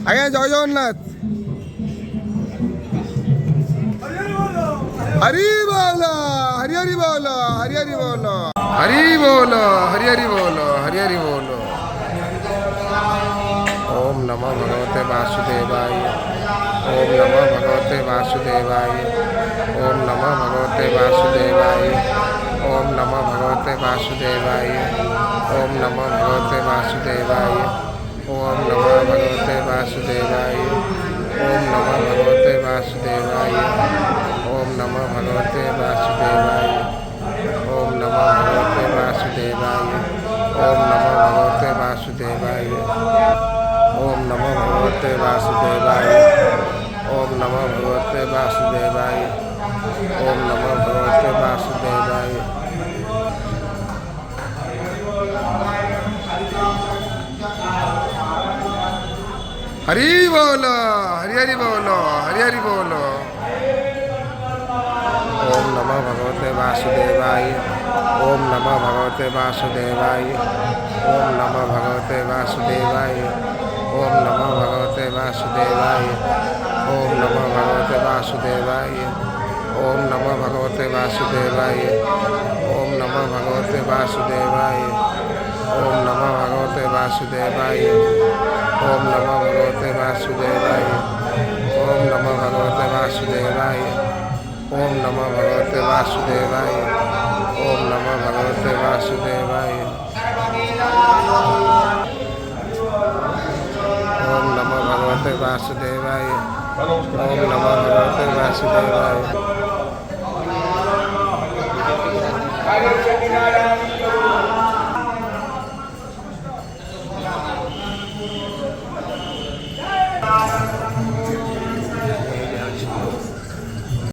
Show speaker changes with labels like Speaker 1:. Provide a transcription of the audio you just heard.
Speaker 1: ଆଜ୍ଞା ଜୟ ଜଗନ୍ନାଥ। हरी बोल हरि हरि बोल हरि हरि बोल हरि बोल हरि हरि बोल हरि हरि बोल। ओम नमो भगवते वासुदेवाय। ओम नमो भगवते वासुदेवाय। ओम नमो भगवते वासुदेवाय। ओम नमो भगवते वासुदेवाय। ओम नमो भगवते वासुदेवाय। ओम नमो भगवते वासुदेवाय। ओम नमो भगवते वासुदेवाय। ओम नमो भगवते वासुदेवाय। ओम नमो भगवते वासुदेवाय। ओम नमो भगवते वासुदेवाय। ओम नमो भगवते वासुदेवाय। ओम नमो भगवते वासुदेवाय। ओम नमो भगवते वासुदेवाय। हरि बोल हरि हरि बोल हरि हरि बोल। ओम नमो भगवते वासुदेवाय। ओम नमो भगवते वासुदेवाय। ओम नमो भगवते वासुदेवाय। ओम नमो भगवते वासुदेवाय। ओम नमो भगवते वासुदेवाय। ओम नमो भगवते वासुदेवाय। ओम नमो भगवते वासुदेवाय। ओम नमो भगवते वासुदेवाय। ओम नमो भगवते वासुदेवाय। ओम नमो भगवते वासुदेवाय। ओम नमो भगवते वासुदेवाय। ओम नमो भगवते वासुदेवाय। ओम नमो भगवते वासुदेवाय। ओम नमो भगवते वासुदेवाय।